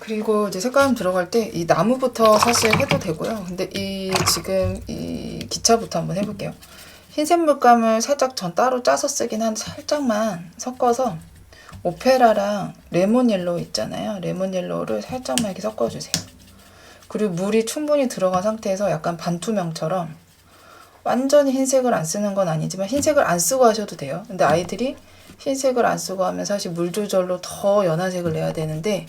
그리고 이제 색감 들어갈 때 이 나무부터 사실 해도 되고요. 근데 지금 이 기차부터 한번 해볼게요. 흰색 물감을 살짝 전 따로 짜서 쓰긴 한 살짝만 섞어서 오페라랑 레몬 옐로우 있잖아요. 레몬 옐로우를 살짝만 이렇게 섞어주세요. 그리고 물이 충분히 들어간 상태에서 약간 반투명처럼 완전히 흰색을 안 쓰는 건 아니지만 흰색을 안 쓰고 하셔도 돼요. 근데 아이들이 흰색을 안 쓰고 하면 사실 물 조절로 더 연한 색을 내야 되는데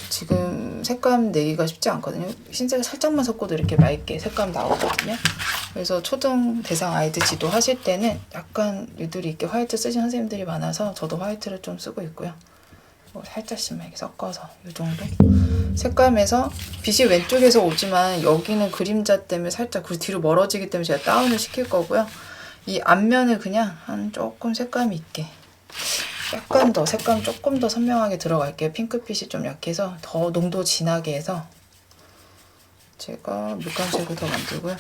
지금 색감 내기가 쉽지 않거든요. 흰색을 살짝만 섞어도 이렇게 맑게 색감 나오거든요. 그래서 초등 대상 아이들 지도하실 때는 약간 유두리 있게 화이트 쓰신 선생님들이 많아서 저도 화이트를 좀 쓰고 있고요. 살짝씩만 이렇게 섞어서 이 정도 색감에서 빛이 왼쪽에서 오지만 여기는 그림자 때문에 살짝 그 뒤로 멀어지기 때문에 제가 다운을 시킬 거고요. 이 앞면을 그냥 한 조금 색감이 있게 약간 더 색감 조금 더 선명하게 들어갈게요. 핑크빛이 좀 약해서 더 농도 진하게 해서 제가 물감색을 더 만들고요.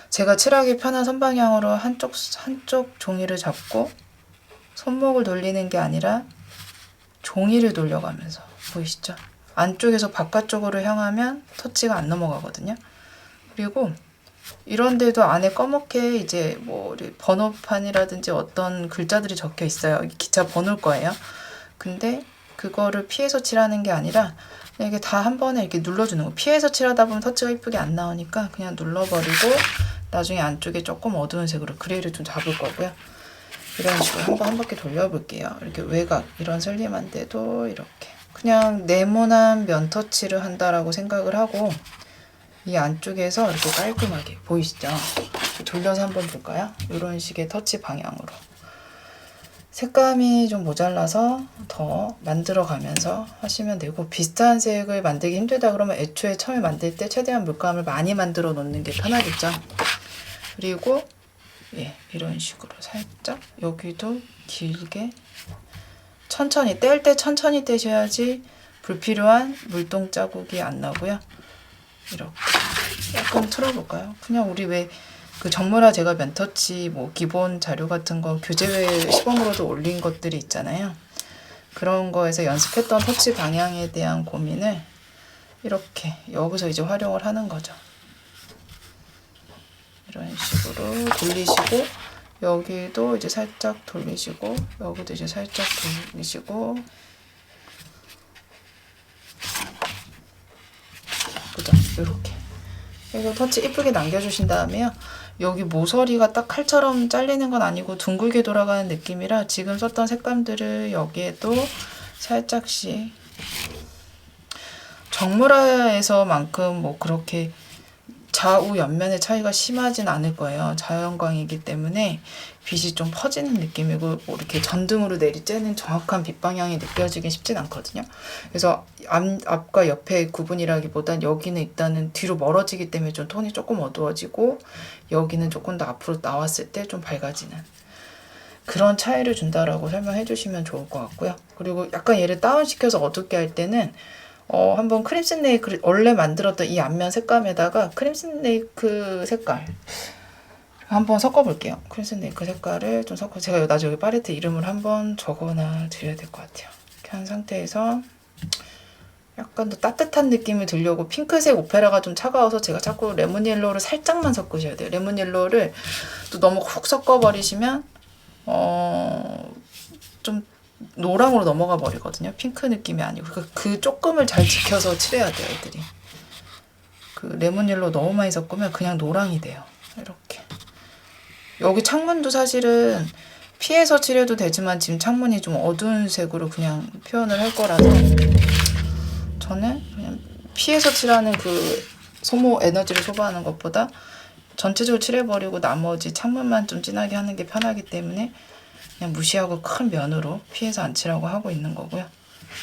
제가 칠하기 편한 선방향으로 한쪽 종이를 잡고 손목을 돌리는 게 아니라 종이를 돌려가면서 보이시죠? 안쪽에서 바깥쪽으로 향하면 터치가 안 넘어가거든요. 그리고 이런데도 안에 검게 이제 뭐 번호판이라든지 어떤 글자들이 적혀 있어요. 기차 번호일 거예요. 근데 그거를 피해서 칠하는 게 아니라 그냥 이게 다 한 번에 이렇게 눌러주는 거. 피해서 칠하다 보면 터치가 이쁘게 안 나오니까 그냥 눌러버리고 나중에 안쪽에 조금 어두운 색으로 그레이를 좀 잡을 거고요. 이런 식으로 한 바퀴 돌려볼게요. 이렇게 외곽 이런 슬림한데도 이렇게 그냥 네모난 면 터치를 한다라고 생각을 하고 이 안쪽에서 이렇게 깔끔하게 보이시죠? 돌려서 한번 볼까요? 이런 식의 터치 방향으로 색감이 좀 모자라서 더 만들어가면서 하시면 되고 비슷한 색을 만들기 힘들다 그러면 애초에 처음에 만들 때 최대한 물감을 많이 만들어 놓는 게 편하겠죠? 그리고 예, 이런 식으로 살짝 여기도 길게 천천히 뗄 때 천천히 떼셔야지 불필요한 물동 자국이 안 나고요. 이렇게 약간 틀어볼까요? 그냥 우리 왜 그 정물화 제가 면터치 뭐 기본 자료 같은 거 교재외 시범으로도 올린 것들이 있잖아요. 그런 거에서 연습했던 터치 방향에 대한 고민을 이렇게 여기서 이제 활용을 하는 거죠. 이런 식으로 돌리시고 여기도 이제 살짝 돌리시고 여기도 이제 살짝 돌리시고 그죠? 이렇게 이거 터치 이쁘게 남겨주신 다음에요. 여기 모서리가 딱 칼처럼 잘리는 건 아니고 둥글게 돌아가는 느낌이라 지금 썼던 색감들을 여기에도 살짝씩 정물화에서만큼 뭐 그렇게 좌우 옆면의 차이가 심하진 않을 거예요. 자연광이기 때문에 빛이 좀 퍼지는 느낌이고 뭐 이렇게 전등으로 내리쬐는 정확한 빛 방향이 느껴지긴 쉽진 않거든요. 그래서 앞과 옆의 구분이라기보단 여기는 일단은 뒤로 멀어지기 때문에 좀 톤이 조금 어두워지고 여기는 조금 더 앞으로 나왔을 때 좀 밝아지는 그런 차이를 준다라고 설명해 주시면 좋을 것 같고요. 그리고 약간 얘를 다운시켜서 어둡게 할 때는 한번 크림슨 레이크 원래 만들었던 이 앞면 색감에다가 크림슨 레이크 색깔 한번 섞어볼게요. 크림슨 레이크 색깔을 좀 섞어 제가 나중에 여기 팔레트 이름을 한번 적어놔 드려야 될 것 같아요. 이렇게 한 상태에서 약간 더 따뜻한 느낌을 들려고 핑크색 오페라가 좀 차가워서 제가 자꾸 레몬 옐로우를 살짝만 섞으셔야 돼요. 레몬 옐로우를 또 너무 훅 섞어버리시면 좀 노랑으로 넘어가 버리거든요. 핑크 느낌이 아니고 그 조금을 잘 지켜서 칠해야 돼요, 애들이. 그 레몬 옐로우 너무 많이 섞으면 그냥 노랑이 돼요. 이렇게 여기 창문도 사실은 피해서 칠해도 되지만 지금 창문이 좀 어두운 색으로 그냥 표현을 할 거라서 저는 그냥 피해서 칠하는 그 소모 에너지를 소모하는 것보다 전체적으로 칠해버리고 나머지 창문만 좀 진하게 하는 게 편하기 때문에 그냥 무시하고 큰 면으로 피해서 안 칠하고 하고 있는 거고요.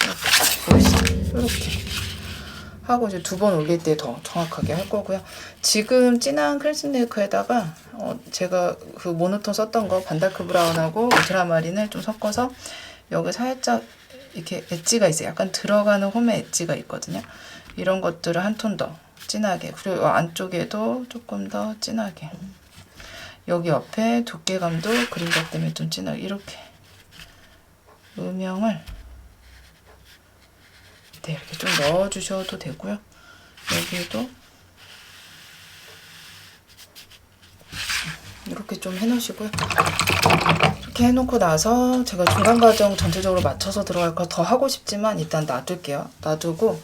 이렇게 보이시죠? 이렇게 하고 이제 두 번 올릴 때 더 정확하게 할 거고요. 지금 진한 크림슨 레이크에다가 제가 그 모노톤 썼던 거 반다크 브라운하고 울트라마린을 좀 섞어서 여기 살짝 이렇게 엣지가 있어요. 약간 들어가는 홈에 엣지가 있거든요. 이런 것들을 한 톤 더 진하게 그리고 안쪽에도 조금 더 진하게 여기 옆에 두께감도 그림자 때문에 좀 진하게 이렇게 음영을 밑에 이렇게 좀 넣어주셔도 되고요. 여기도 이렇게 좀 해놓으시고요. 이렇게 해놓고 나서 제가 중간 과정 전체적으로 맞춰서 들어갈 거 더 하고 싶지만 일단 놔둘게요. 놔두고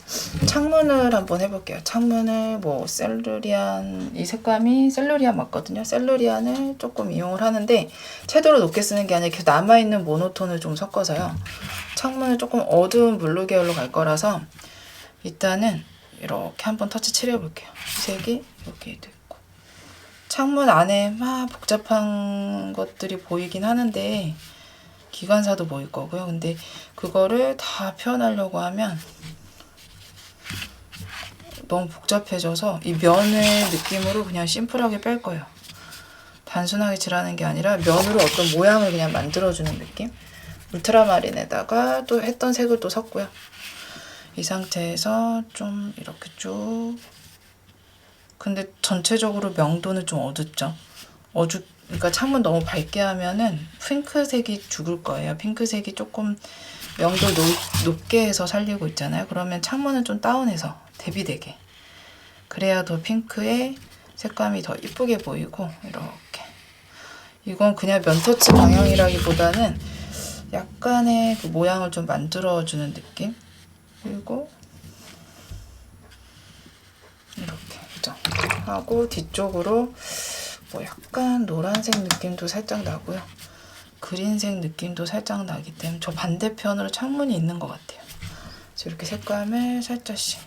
창문을 한번 해볼게요. 창문을 뭐 셀루리안, 이 색감이 셀루리안 맞거든요. 셀루리안을 조금 이용을 하는데 채도를 높게 쓰는 게 아니라 이렇게 남아있는 모노톤을 좀 섞어서요. 창문을 조금 어두운 블루 계열로 갈 거라서 일단은 이렇게 한번 터치 칠해볼게요. 색이 여기도 있고 창문 안에 막 복잡한 것들이 보이긴 하는데 기관사도 보일 거고요. 근데 그거를 다 표현하려고 하면 너무 복잡해져서 이 면의 느낌으로 그냥 심플하게 뺄 거예요. 단순하게 칠하는 게 아니라 면으로 어떤 모양을 그냥 만들어주는 느낌? 울트라마린에다가 또 했던 색을 또 섞고요. 이 상태에서 좀 이렇게 쭉. 근데 전체적으로 명도는 좀 어둡죠. 그러니까 창문 너무 밝게 하면은 핑크색이 죽을 거예요. 핑크색이 조금 명도 높게 해서 살리고 있잖아요. 그러면 창문은 좀 다운해서 대비되게. 그래야 더 핑크의 색감이 더 이쁘게 보이고 이렇게. 이건 그냥 면터치 방향이라기보다는 약간의 그 모양을 좀 만들어주는 느낌? 그리고 이렇게 그죠? 하고 뒤쪽으로 뭐 약간 노란색 느낌도 살짝 나고요. 그린색 느낌도 살짝 나기 때문에 저 반대편으로 창문이 있는 것 같아요. 그래서 이렇게 색감을 살짝씩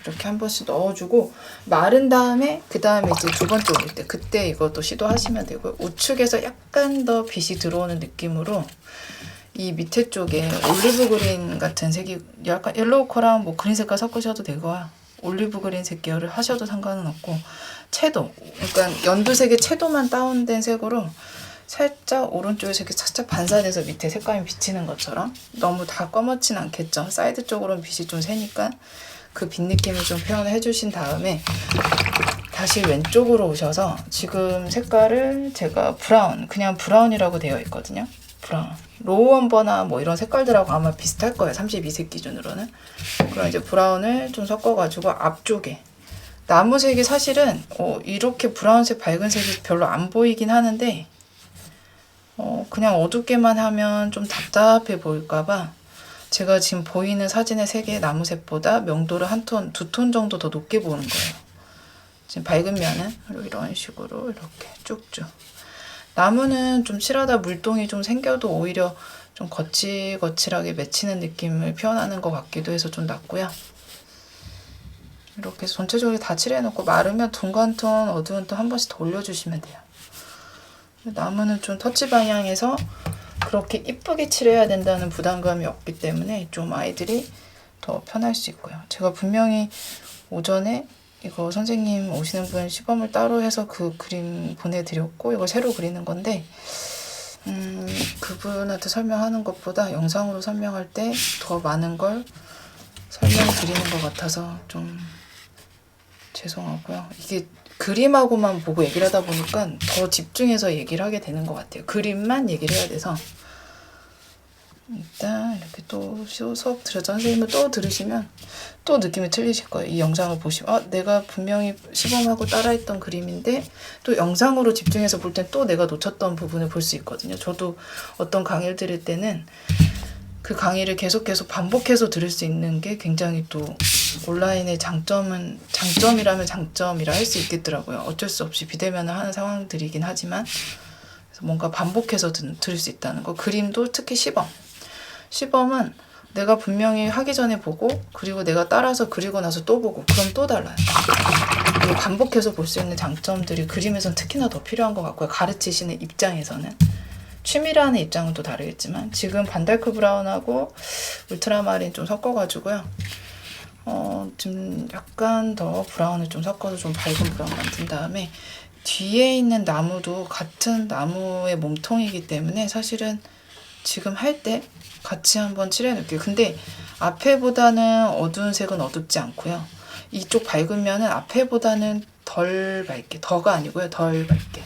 이렇게 한 번씩 넣어주고 마른 다음에 그 다음에 이제 두 번째 올릴 때 그때 이것도 시도하시면 되고요. 우측에서 약간 더 빛이 들어오는 느낌으로 이 밑에 쪽에 올리브 그린 같은 색이 약간 옐로우 코랑 뭐 그린 색깔 섞으셔도 되고요. 올리브 그린색 계열을 하셔도 상관은 없고 채도, 그러니까 연두색의 채도만 다운된 색으로 살짝 오른쪽에서 이렇게 살짝 반사돼서 밑에 색감이 비치는 것처럼 너무 다 검었진 않겠죠. 사이드 쪽으로는 빛이 좀 새니까 그 빛 느낌을 좀 표현을 해주신 다음에 다시 왼쪽으로 오셔서 지금 색깔을 제가 브라운, 그냥 브라운이라고 되어 있거든요. 브라운. 로우 엄버나 뭐 이런 색깔들하고 아마 비슷할 거예요. 32색 기준으로는. 그럼 이제 브라운을 좀 섞어가지고 앞쪽에 나무색이 사실은 이렇게 브라운색 밝은 색이 별로 안 보이긴 하는데 그냥 어둡게만 하면 좀 답답해 보일까봐 제가 지금 보이는 사진의 색의 나무색보다 명도를 한 톤, 두 톤 정도 더 높게 보는 거예요. 지금 밝은 면은 이런 식으로 이렇게 쭉쭉. 나무는 좀 칠하다 물동이 좀 생겨도 오히려 좀 거칠거칠하게 맺히는 느낌을 표현하는 것 같기도 해서 좀 낫고요. 이렇게 전체적으로 다 칠해놓고 마르면 둥간 톤, 어두운 톤 한 번씩 더 올려주시면 돼요. 나무는 좀 터치 방향에서 그렇게 이쁘게 칠해야 된다는 부담감이 없기 때문에 좀 아이들이 더 편할 수 있고요. 제가 분명히 오전에 이거 선생님 오시는 분 시범을 따로 해서 그 그림 보내드렸고 이거 새로 그리는 건데 그분한테 설명하는 것보다 영상으로 설명할 때 더 많은 걸 설명드리는 것 같아서 좀 죄송하고요. 이게 그림하고만 보고 얘기를 하다 보니까 더 집중해서 얘기를 하게 되는 것 같아요. 그림만 얘기를 해야 돼서 일단 이렇게 또 수업 선생님을 또 들으시면 또 느낌이 틀리실 거예요. 이 영상을 보시면 내가 분명히 시범하고 따라했던 그림인데 또 영상으로 집중해서 볼 땐 또 내가 놓쳤던 부분을 볼 수 있거든요. 저도 어떤 강의를 들을 때는 그 강의를 계속 반복해서 들을 수 있는 게 굉장히 또 온라인의 장점이라면 장점이라 할 수 있겠더라고요. 어쩔 수 없이 비대면을 하는 상황들이긴 하지만 그래서 뭔가 반복해서 들을 수 있다는 거. 그림도 특히 시범은 내가 분명히 하기 전에 보고 그리고 내가 따라서 그리고 나서 또 보고 그럼 또 달라요. 반복해서 볼 수 있는 장점들이 그림에선 특히나 더 필요한 것 같고요. 가르치시는 입장에서는. 취미라는 입장은 또 다르겠지만 지금 반달크 브라운하고 울트라마린 좀 섞어가지고요. 좀 약간 더 브라운을 좀 섞어서 좀 밝은 브라운 만든 다음에 뒤에 있는 나무도 같은 나무의 몸통이기 때문에 사실은 지금 할 때 같이 한번 칠해놓을게요. 근데 앞에보다는 어두운 색은 어둡지 않고요. 이쪽 밝은 면은 앞에보다는 덜 밝게, 더가 아니고요. 덜 밝게.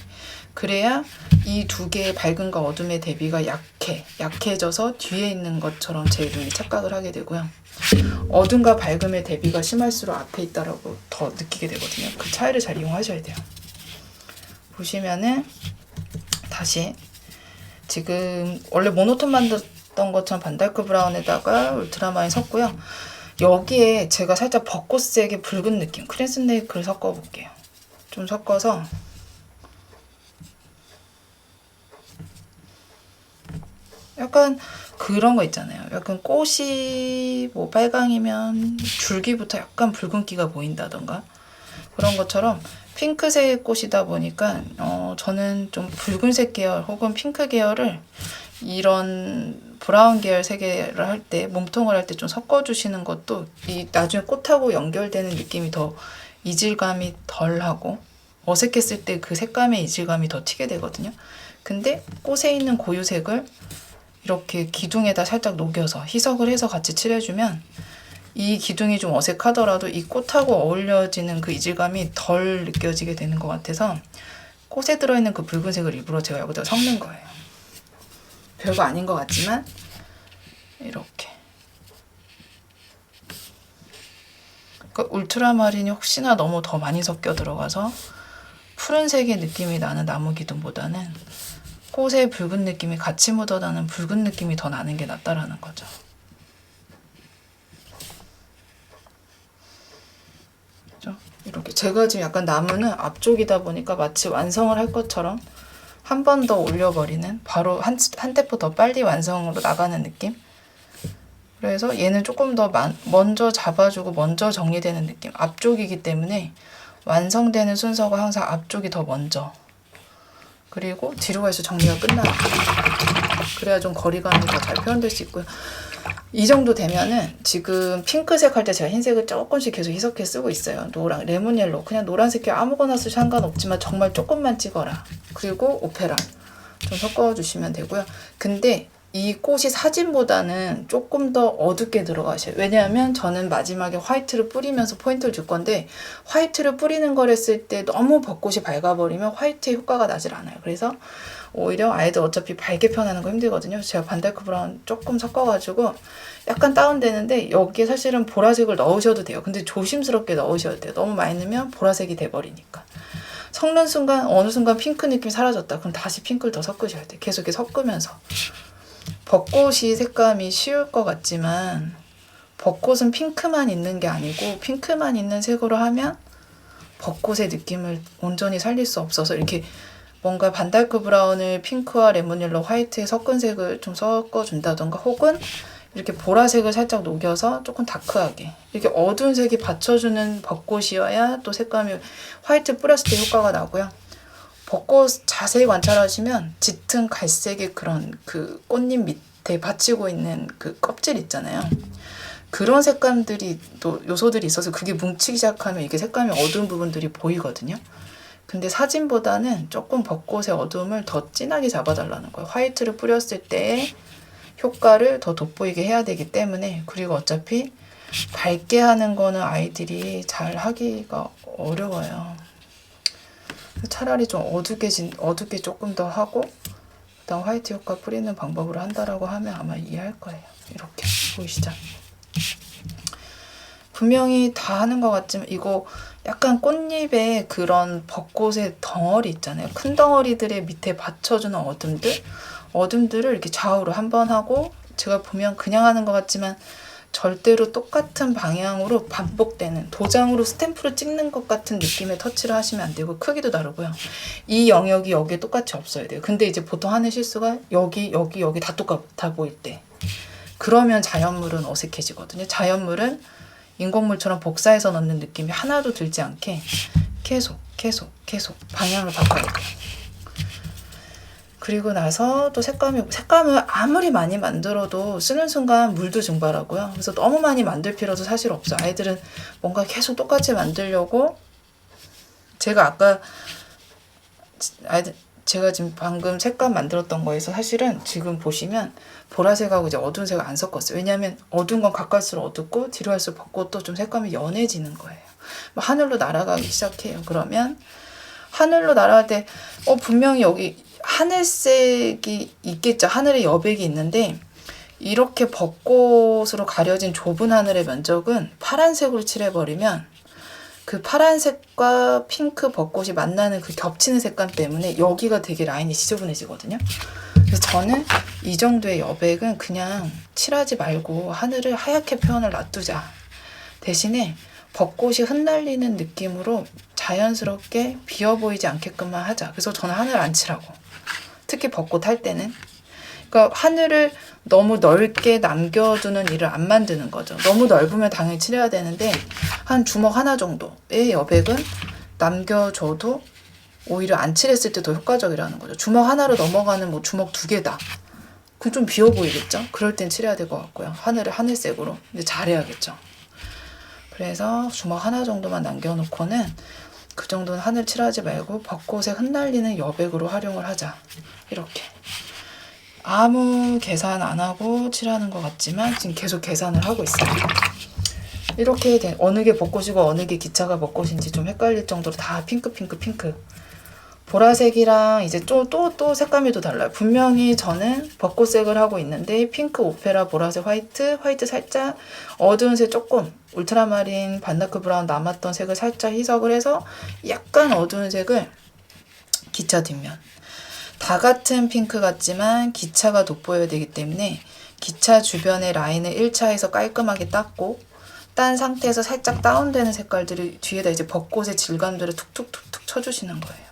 그래야 이 두 개의 밝음과 어둠의 대비가 약해져서 뒤에 있는 것처럼 제 눈이 착각을 하게 되고요. 어둠과 밝음의 대비가 심할수록 앞에 있다라고 더 느끼게 되거든요. 그 차이를 잘 이용하셔야 돼요. 보시면은 다시 지금 원래 모노톤 만들었던 것처럼 반달크 브라운에다가 울트라마린 섞고요. 여기에 제가 살짝 벚꽃색의 붉은 느낌 크림스네이크를 섞어 볼게요. 좀 섞어서 약간 그런 거 있잖아요. 약간 꽃이 뭐 빨강이면 줄기부터 약간 붉은기가 보인다던가 그런 것처럼 핑크색 꽃이다 보니까 저는 좀 붉은색 계열 혹은 핑크 계열을 이런 브라운 계열 세 개를 할 때 몸통을 할 때 좀 섞어주시는 것도 이 나중에 꽃하고 연결되는 느낌이 더 이질감이 덜하고 어색했을 때 그 색감의 이질감이 더 튀게 되거든요. 근데 꽃에 있는 고유색을 이렇게 기둥에다 살짝 녹여서 희석을 해서 같이 칠해주면 이 기둥이 좀 어색하더라도 이 꽃하고 어울려지는 그 이질감이 덜 느껴지게 되는 것 같아서 꽃에 들어있는 그 붉은색을 일부러 제가 여기다 섞는 거예요. 별거 아닌 것 같지만 이렇게 그 울트라마린이 혹시나 너무 더 많이 섞여 들어가서 푸른색의 느낌이 나는 나무 기둥보다는 꽃의 붉은 느낌이 같이 묻어나는 붉은 느낌이 더 나는 게 낫다라는 거죠. 그렇죠? 이렇게 제가 지금 약간 나무는 앞쪽이다 보니까 마치 완성을 할 것처럼 한 번 더 올려버리는 바로 한 템포 더 빨리 완성으로 나가는 느낌. 그래서 얘는 조금 더 먼저 잡아주고 먼저 정리되는 느낌. 앞쪽이기 때문에 완성되는 순서가 항상 앞쪽이 더 먼저. 그리고 뒤로 갈수록 정리가 끝나요. 그래야 좀 거리감이 더 잘 표현될 수 있고요. 이 정도 되면은 지금 핑크색 할 때 제가 흰색을 조금씩 계속 희석해 쓰고 있어요. 노랑, 레몬 옐로우. 그냥 노란색 아무거나 써도 상관없지만 정말 조금만 찍어라. 그리고 오페라 좀 섞어주시면 되고요. 근데 이 꽃이 사진보다는 조금 더 어둡게 들어가셔요. 왜냐하면 저는 마지막에 화이트를 뿌리면서 포인트를 줄 건데 화이트를 뿌리는 걸 했을 때 너무 벚꽃이 밝아버리면 화이트의 효과가 나질 않아요. 그래서 오히려 아이들 어차피 밝게 표현하는 거 힘들거든요. 제가 반달크 브라운 조금 섞어가지고 약간 다운되는데 여기에 사실은 보라색을 넣으셔도 돼요. 근데 조심스럽게 넣으셔야 돼요. 너무 많이 넣으면 보라색이 돼버리니까. 섞는 순간 어느 순간 핑크 느낌이 사라졌다. 그럼 다시 핑크를 더 섞으셔야 돼요. 계속 이렇게 섞으면서. 벚꽃이 색감이 쉬울 것 같지만 벚꽃은 핑크만 있는 게 아니고 핑크만 있는 색으로 하면 벚꽃의 느낌을 온전히 살릴 수 없어서 이렇게 뭔가 반달크 브라운을 핑크와 레몬 옐로우 화이트에 섞은 색을 좀 섞어준다던가 혹은 이렇게 보라색을 살짝 녹여서 조금 다크하게 이렇게 어두운 색이 받쳐주는 벚꽃이어야 또 색감이 화이트 뿌렸을 때 효과가 나고요. 벚꽃 자세히 관찰하시면 짙은 갈색의 그런 그 꽃잎 밑에 받치고 있는 그 껍질 있잖아요. 그런 색감들이 또 요소들이 있어서 그게 뭉치기 시작하면 이게 색감이 어두운 부분들이 보이거든요. 근데 사진보다는 조금 벚꽃의 어두움을 더 진하게 잡아달라는 거예요. 화이트를 뿌렸을 때의 효과를 더 돋보이게 해야 되기 때문에 그리고 어차피 밝게 하는 거는 아이들이 잘 하기가 어려워요. 차라리 좀 어둡게 조금 더 하고 그다음 화이트 효과 뿌리는 방법으로 한다라고 하면 아마 이해할 거예요. 이렇게 보이시죠? 분명히 다 하는 것 같지만 이거 약간 꽃잎에 그런 벚꽃의 덩어리 있잖아요. 큰 덩어리들의 밑에 받쳐주는 어둠들을 이렇게 좌우로 한 번 하고 제가 보면 그냥 하는 것 같지만 절대로 똑같은 방향으로 반복되는 도장으로 스탬프를 찍는 것 같은 느낌의 터치를 하시면 안 되고 크기도 다르고요. 이 영역이 여기에 똑같이 없어야 돼요. 근데 이제 보통 하는 실수가 여기 다 똑같아 보일 때 그러면 자연물은 어색해지거든요. 자연물은 인공물처럼 복사해서 넣는 느낌이 하나도 들지 않게 계속 방향을 바꿔야 돼요. 그리고 나서 또 색감을 아무리 많이 만들어도 쓰는 순간 물도 증발하고요. 그래서 너무 많이 만들 필요도 사실 없어요. 아이들은 뭔가 계속 똑같이 만들려고 제가 지금 방금 색감 만들었던 거에서 사실은 지금 보시면 보라색하고 이제 어두운 색을 안 섞었어요. 왜냐하면 어두운 건 가까울수록 어둡고 뒤로 갈수록 벚꽃도 좀 색감이 연해지는 거예요. 하늘로 날아가기 시작해요. 그러면 하늘로 날아갈 때 분명히 여기 하늘색이 있겠죠. 하늘에 여백이 있는데 이렇게 벚꽃으로 가려진 좁은 하늘의 면적은 파란색으로 칠해버리면 그 파란색과 핑크 벚꽃이 만나는 그 겹치는 색감 때문에 여기가 되게 라인이 지저분해지거든요. 그래서 저는 이 정도의 여백은 그냥 칠하지 말고 하늘을 하얗게 표현을 놔두자. 대신에 벚꽃이 흩날리는 느낌으로 자연스럽게 비어 보이지 않게끔만 하자. 그래서 저는 하늘 안 칠하고. 특히 벚꽃 할 때는. 그러니까 하늘을 너무 넓게 남겨두는 일을 안 만드는 거죠. 너무 넓으면 당연히 칠해야 되는데 한 주먹 하나 정도의 여백은 남겨줘도 오히려 안 칠했을 때 더 효과적이라는 거죠. 주먹 하나로 넘어가는 뭐 주먹 2개다. 그럼 좀 비어 보이겠죠? 그럴 땐 칠해야 될 것 같고요. 하늘을 하늘색으로. 근데 잘해야겠죠. 그래서 주먹 하나 정도만 남겨놓고는 그 정도는 하늘 칠하지 말고 벚꽃에 흩날리는 여백으로 활용을 하자. 이렇게. 아무 계산 안 하고 칠하는 것 같지만 지금 계속 계산을 하고 있어요. 이렇게 된 어느 게 벚꽃이고 어느 게 기차가 벚꽃인지 좀 헷갈릴 정도로 다 핑크. 보라색이랑 이제 또 색감이 또 달라요. 분명히 저는 벚꽃색을 하고 있는데 핑크, 오페라, 보라색, 화이트 살짝 어두운 색 조금 울트라마린, 반다크 브라운 남았던 색을 살짝 희석을 해서 약간 어두운 색을 기차 뒷면. 다 같은 핑크 같지만 기차가 돋보여야 되기 때문에 기차 주변의 라인을 1차에서 깔끔하게 닦고 딴 상태에서 살짝 다운되는 색깔들을 뒤에다 이제 벚꽃의 질감들을 툭툭툭툭 쳐주시는 거예요.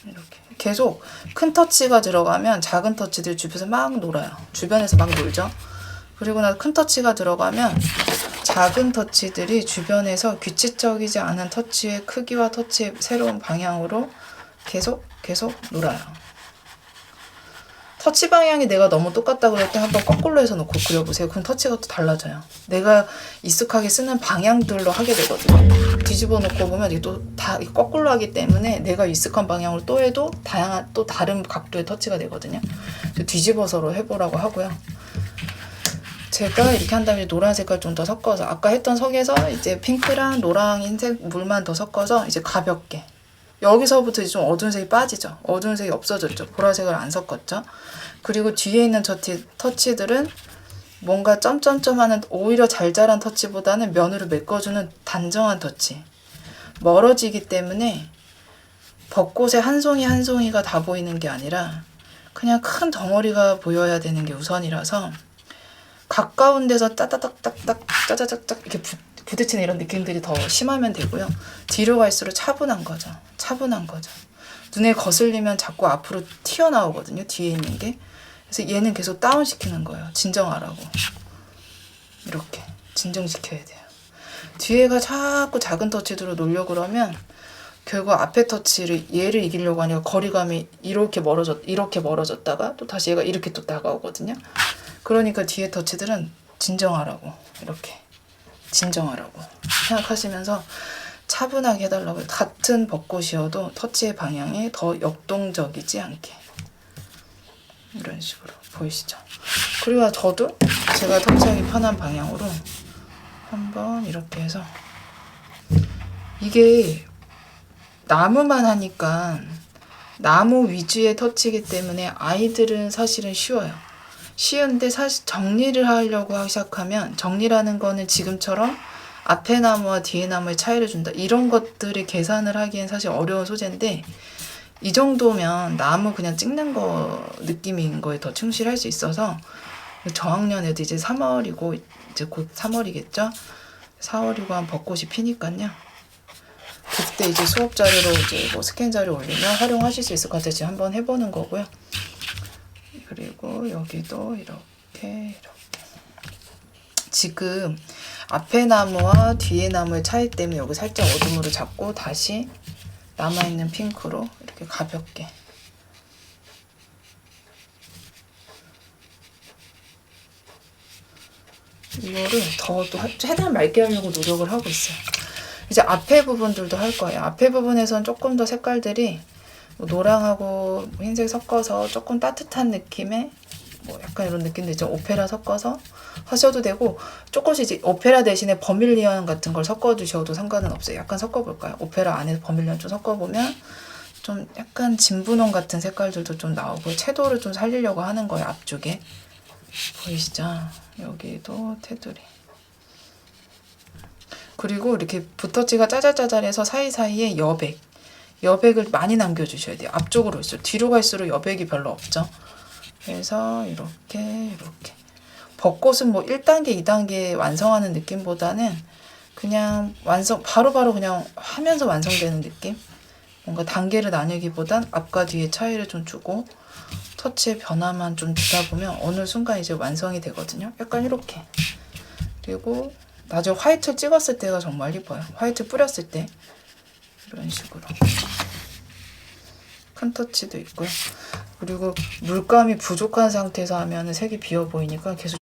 이렇게 계속 큰 터치가 들어가면 작은 터치들 주변에서 막 놀아요. 주변에서 막 놀죠. 그리고 나서 큰 터치가 들어가면 작은 터치들이 주변에서 규칙적이지 않은 터치의 크기와 터치의 새로운 방향으로 계속 놀아요. 터치 방향이 내가 너무 똑같다 그럴 때 한번 거꾸로 해서 놓고 그려보세요. 그럼 터치가 또 달라져요. 내가 익숙하게 쓰는 방향들로 하게 되거든요. 뒤집어 놓고 보면 이게 또 다 거꾸로 하기 때문에 내가 익숙한 방향으로 또 해도 다양한 또 다른 각도의 터치가 되거든요. 뒤집어서로 해보라고 하고요. 제가 이렇게 한 다음에 노란 색깔 좀 더 섞어서 아까 했던 석에서 이제 핑크랑 노랑 흰색 물만 더 섞어서 이제 가볍게 여기서부터 이제 좀 어두운 색이 빠지죠. 어두운 색이 없어졌죠. 보라색을 안 섞었죠. 그리고 뒤에 있는 터치들은 뭔가 점점점 하는 오히려 잘 자란 터치보다는 면으로 메꿔주는 단정한 터치. 멀어지기 때문에 벚꽃의 한 송이 한 송이가 다 보이는 게 아니라 그냥 큰 덩어리가 보여야 되는 게 우선이라서 가까운 데서 따다닥닥닥 짜자작작 이렇게 부딪히는 이런 느낌들이 더 심하면 되고요. 뒤로 갈수록 차분한 거죠. 눈에 거슬리면 자꾸 앞으로 튀어나오거든요. 뒤에 있는 게. 그래서 얘는 계속 다운시키는 거예요. 진정하라고. 이렇게 진정시켜야 돼요. 뒤에가 자꾸 작은 터치로 놀려고 그러면 결국 앞에 터치를 얘를 이기려고 하니까 거리감이 이렇게 멀어졌다가 또 다시 얘가 이렇게 또 다가오거든요. 그러니까 뒤에 터치들은 진정하라고 이렇게 진정하라고 생각하시면서 차분하게 해달라고 해요. 같은 벚꽃이어도 터치의 방향이 더 역동적이지 않게 이런 식으로 보이시죠? 그리고 저도 제가 터치하기 편한 방향으로 한번 이렇게 해서 이게 나무만 하니까 나무 위주의 터치이기 때문에 아이들은 사실은 쉬운데 사실 정리를 하려고 시작하면 정리라는 거는 지금처럼 앞에 나무와 뒤에 나무의 차이를 준다. 이런 것들을 계산을 하기엔 사실 어려운 소재인데 이 정도면 나무 그냥 찍는 거 느낌인 거에 더 충실할 수 있어서 저학년에도 이제 3월이고 이제 곧 3월이겠죠? 4월이고 한 벚꽃이 피니까요. 그때 이제 수업 자료로 이제 뭐 스캔 자료 올리면 활용하실 수 있을 것 같아서 지금 한번 해보는 거고요. 그리고 여기도 이렇게 지금 앞에 나무와 뒤에 나무의 차이 때문에 여기 살짝 어둠으로 잡고 다시 남아있는 핑크로 이렇게 가볍게 이거를 더 또 최대한 맑게 하려고 노력을 하고 있어요. 이제 앞에 부분들도 할 거예요. 앞에 부분에선 조금 더 색깔들이 뭐 노랑하고 흰색 섞어서 조금 따뜻한 느낌의 뭐 약간 이런 느낌도 있죠. 오페라 섞어서 하셔도 되고, 조금씩 이제 오페라 대신에 버밀리언 같은 걸 섞어주셔도 상관은 없어요. 약간 섞어볼까요? 오페라 안에서 버밀리언 좀 섞어보면 좀 약간 진분홍 같은 색깔들도 좀 나오고, 채도를 좀 살리려고 하는 거예요. 앞쪽에 보이시죠? 여기도 테두리. 그리고 이렇게 붓터치가 짜잘짜잘해서 사이사이에 여백을 많이 남겨주셔야 돼요. 앞쪽으로 있어요. 뒤로 갈수록 여백이 별로 없죠. 그래서 이렇게 벚꽃은 뭐 1단계, 2단계 완성하는 느낌보다는 그냥 바로바로 그냥 하면서 완성되는 느낌? 뭔가 단계를 나누기보단 앞과 뒤의 차이를 좀 주고 터치의 변화만 좀 주다 보면 어느 순간 이제 완성이 되거든요. 약간 이렇게. 그리고 나중에 화이트를 찍었을 때가 정말 예뻐요. 화이트 뿌렸을 때 이런 식으로 큰 터치도 있고요. 그리고 물감이 부족한 상태에서 하면 색이 비어 보이니까 계속